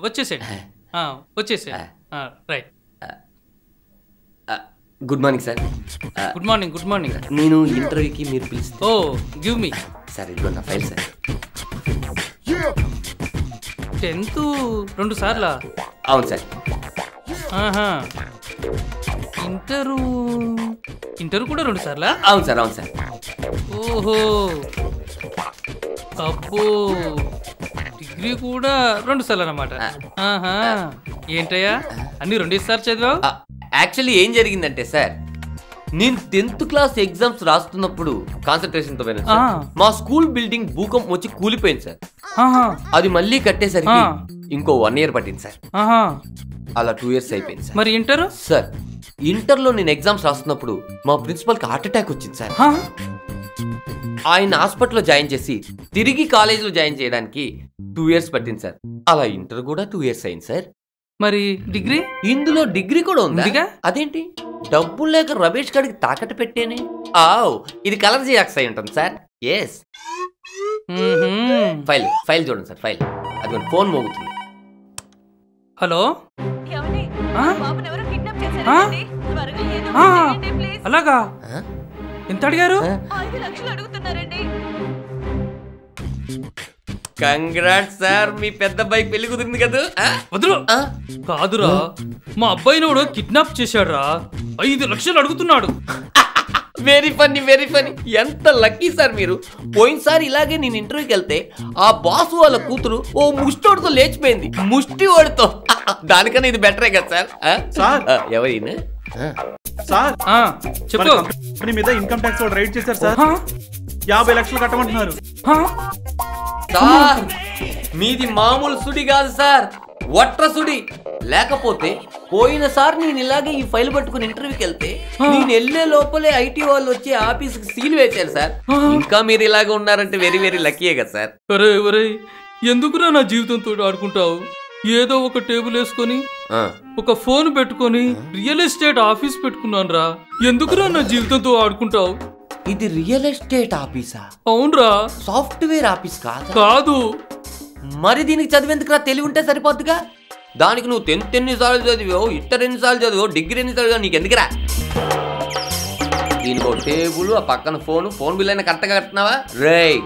వచ్చేసేయండి. వచ్చేసేయండి. Right. Good morning sir. Good morning. Good morning. నేను ఇంటర్వ్యూకి మీరు పిలిస్తే. ఓ గివ్ మీ. సార్ ఇదిగో నా ఫైల్ సార్. 10th 2 సార్లా? అవును సార్. ఇంటర్ కూడా 2 సార్లా? అవును సార్. అవును సార్. ఓహో అబ్బో, డిగ్రీ కూడా 2 సార్లు అన్నమాట. ఏంటయ్యా అన్ని 2 సార్లు చదివావు? యాక్చువల్లీ ఏం జరిగిందంటే సార్, నేను 10th క్లాస్ ఎగ్జామ్స్ రాస్తున్నప్పుడు కాన్సన్ట్రేషన్ తో పోయినా మా స్కూల్ బిల్డింగ్ భూకంపం వచ్చి కూలిపోయింది సార్. అది మళ్ళీ కట్టేసరికి ఇంకో 1 year పట్టింది సార్. అలా 2 years అయిపోయింది సార్. మరి ఇంటర్ సార్, ఇంటర్ లో నేను ఎగ్జామ్స్ రాస్తున్నప్పుడు మా ప్రిన్సిపల్ కి హార్ట్ అటాక్ వచ్చింది సార్. ఆయన హాస్పిటల్లో జాయిన్ చేసి తిరిగి కాలేజీలో జాయిన్ చేయడానికి 2 years పట్టింది సార్. అలా ఇంటర్ కూడా 2 years అయింది సార్. మరి డిగ్రీ? ఇందులో డిగ్రీ కూడా ఉందిగా. అదేంటి, డబ్బులు లేక రమేష్ గారికి తాకట్టు పెట్టేనే. ఇది కలర్ జిరాక్స్ అయి ఉంటుంది సార్. ఎస్. ఫైల్ చూడండి సార్. ఫైల్ అది ఫోన్ మోగుతుంది. హలో, అలాగా? ఎంత అడిగారు? కంగ్రాట్స్ సార్, మీ పెద్ద అబ్బాయి పెళ్లి కుదిరింది కదా. వదులు. కాదురా, మా అబ్బాయిని వాడు కిడ్నాప్ చేశాడు రా. 5 లక్షలు అడుగుతున్నాడు. Very funny, very funny. ఎంత లక్కీ సార్ మీరు. పోయినసారి ఇలాగే నేను ఇంటర్వ్యూకి వెళ్తే ఆ బాస్ వాళ్ళ కూతురు ఓ ముష్టోడితో లేచిపోయింది. ముష్టి వాడితో. దానికన్నా ఇది బెటరే కదా సార్. ఎవరైనా సార్ చెప్పు. కంపెనీ మీద ఇన్కమ్ ట్యాక్స్ వాళ్ళు రైడ్ చేశారు సార్. 50 లక్షలు కట్టమంటున్నారు సార్. మీది మామూలు సుడి కాదు సార్, వట్ర సుడి. లేకపోతే పోయినసారి నేను ఇలాగే ఈ ఫైల్ పట్టుకుని ఇంటర్వ్యూకి వెళ్తే నేను వెళ్లే లోపలే ఐటీ వాళ్ళు వచ్చి ఆఫీస్కి సీల్ వేశారు సార్. ఇంకా మీరు ఇలాగే ఉన్నారంటే వెరీ వెరీ లక్కీయే కదా సార్. ఒరే ఎందుకురా నా జీవితంతో ఆడుకుంటావు? ఏదో ఒక టేబుల్ వేసుకొని ఒక ఫోన్ పెట్టుకొని రియల్ ఎస్టేట్ ఆఫీస్ పెట్టుకున్నాను రా. ఎందుకురా నా జీవితంతో ఆడుకుంటావు? ఇది రియల్ ఎస్టేట్ ఆఫీసా? అవునరా. సాఫ్ట్వేర్ ఆఫీస్ కాదు. మరి దీనికి చదివేందుకురా? తెలివి ఉంటే సరిపోద్దుగా. దానికి నువ్వు 10th ఎన్నిసార్లు చదివావు, ఇంటర్ ఎన్నిసార్లు చదివావు, డిగ్రీ ఎన్నిసార్లు చదివావు, నీకు ఎందుకురా? దీనికి ఒక టేబుల్, ఆ పక్కన ఫోన్ బిల్ అయినా కరెక్ట్గా కడుతున్నావా? రేయ్,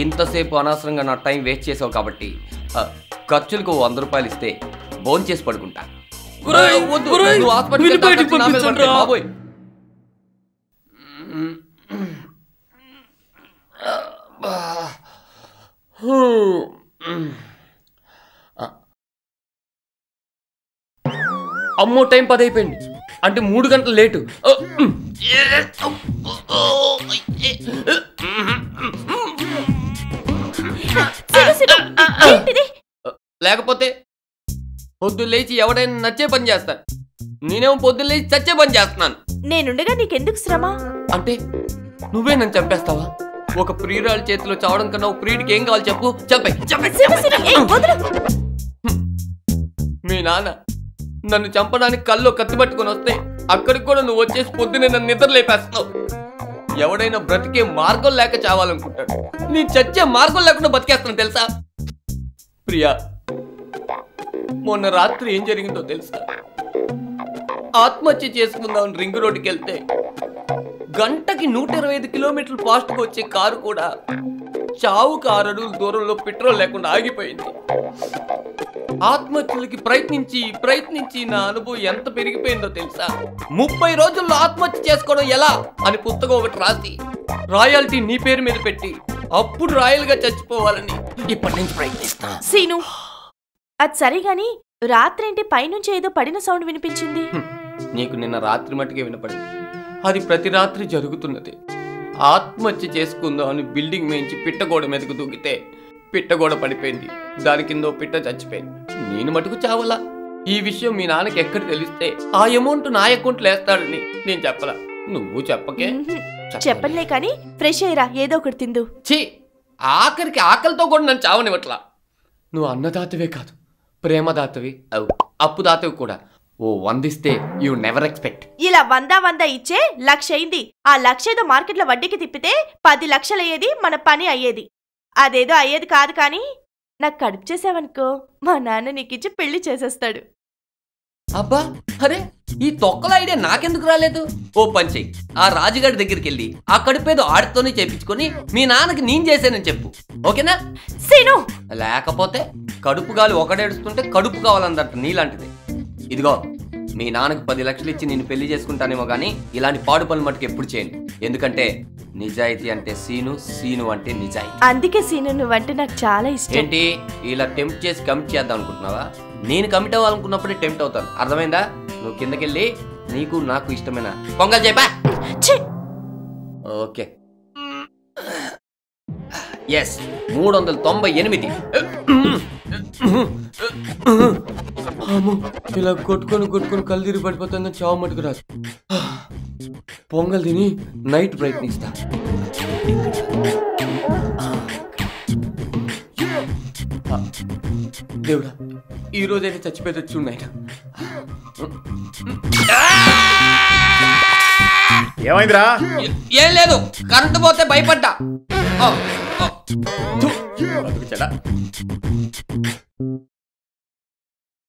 ఇంతసేపు అనవసరంగా నా టైం వేస్ట్ చేసావు కాబట్టి ఖర్చులకు 100 రూపాయలు ఇస్తే భోన్ చేసి పడుకుంటా. బాబోయ్, అమ్మో టైం 10 అయిపోయింది. అంటే 3 గంటలు లేటు. లేకపోతే పొద్దున్న లేచి ఎవడైనా నచ్చే పని చేస్తాను, నేనేమో పొద్దున్న లేచి చచ్చే పని చేస్తున్నాను. నేనుండగా నీకెందుకు శ్రమ? అంటే నువ్వే నన్ను చంపేస్తావా? ఒక ప్రియురాల చేతిలో చావడం కన్నా ఒక ప్రియుడికి ఏం కావాలి చెప్పు. మీ నాన్న నన్ను చంపడానికి కల్లో కత్తి పట్టుకొని వస్తే అక్కడికి కూడా నువ్వు వచ్చేసి పొద్దునే నన్ను నిద్ర లేపేస్తావు. ఎవడైనా బ్రతికే మార్గం లేక చావాలనుకుంటాడు, నీ చచ్చే మార్గం లేకుండా బతికేస్తాను తెలుసా? ప్రియా, మొన్న రాత్రి ఏం జరిగిందో తెలుసా? ఆత్మహత్య చేసుకుందామని రింగ్ రోడ్డుకి వెళ్తే గంటకి 125 కిలోమీటర్లు ఫాస్ట్గా వచ్చే కారు కూడా చావుకు 6 అడుగుల దూరంలో పెట్రోల్ లేకుండా ఆగిపోయింది. ఆత్మహత్యలకి ప్రయత్నించి నా అనుభవం ఎంత పెరిగిపోయిందో తెలుసా? 30 రోజుల్లో ఆత్మహత్య చేసుకోవడం ఎలా అని పుస్తకం ఒకటి రాసి రాయల్టీ నీ పేరు మీద పెట్టి అప్పుడు రాయల్గా చచ్చిపోవాలని ఇప్పటి నుంచి ప్రయత్నిస్తా. సీను, అది సరే గాని రాత్రేంటి పైనుంచి ఏదో పడిన సౌండ్ వినిపించింది? నీకు నిన్న రాత్రి మట్టుకే వినపడింది. అది ప్రతి రాత్రి జరుగుతున్నది. ఆత్మహత్య చేసుకుందాం అని బిల్డింగ్ మేంచి పిట్టగోడ మీదకు దూకితే పిట్టగోడ పడిపోయింది. దాని కింద పిట్ట చచ్చిపోయింది. నేను మటుకు చావలా. ఈ విషయం మీ నాన్నకి ఎక్కడ తెలిస్తే ఆ అమౌంట్ నా అకౌంట్లో వేస్తాడని నేను చెప్పలా. నువ్వు చెప్పకే. చెప్పలే కానీ ఫ్రెష్ అయ్యరా, ఏదో ఒకటి తిందు. ఛీ, ఆఖరికి ఆకలితో కూడా నన్ను చావనివ్వట్లా. నువ్వు అన్నదాతవే కాదు, ప్రేమదాతవి, అప్పుదాతవి కూడా. ఓ 100 ఇస్తే యూ నెవర్ ఎక్స్పెక్ట్. ఇలా 100 ఇచ్చే 1,00,000 అయింది. ఆ 1,00,000 ఏదో మార్కెట్లో వడ్డీకి తిప్పితే 10 లక్షలు అయ్యేది, మన పని అయ్యేది. అదేదో అయ్యేది కాదు కానీ నాకు కడుపు చేసావనుకో మా నాన్న నీకిచ్చి పెళ్లి చేసేస్తాడు. అబ్బా, అరే ఈ తొక్కల ఐడియా నాకెందుకు రాలేదు? ఓ పని చెయ్యి, ఆ రాజుగారి దగ్గరికి వెళ్ళి ఆ కడుపేదో ఆడితోనే చేపించుకొని మీ నాన్నకి నేను చేశానని చెప్పు, ఓకేనా? సీను, లేకపోతే కడుపు గాలి ఒకడేడుస్తుంటే కడుపు కావాలందట నీలాంటిది. ఇదిగో, మీ నాన్నకు 10 లక్షలు ఇచ్చి నేను పెళ్లి చేసుకుంటానేమో కానీ ఇలాంటి పాడు పనులు మటుకు ఎప్పుడు చేయను. ఎందుకంటే నిజాయితీ అంటే సీను, సీను అంటే నిజాయితీ. అందుకే సీను నువ్వంటే నాకు చాలా ఇష్టం. ఏంటి ఇలా టెంప్ట్ చేసి కమిట్ చేద్దాం అనుకుంటున్నావా? నేను కమిట్ అవ్వాలనుకున్నప్పుడే టెంప్ట్ అవుతాను, అర్థమైందా? నువ్వు కిందకెళ్ళి నీకు నాకు ఇష్టమైన పొంగల్ చెప్పా. Okay, yes 398. ఇలా కొట్టుకొని కళ్ళు తిరిగి పడిపోతుందని చావు మటుకు రాదు. పొంగల్ తిని నైట్ ప్రయత్నిస్తా. దేవుడా, ఈ రోజైతే చచ్చిపోతే చూడైనా. ఏమైందిరా? ఏం లేదు, కరెంటు పోతే భయపడ్డా. చెడా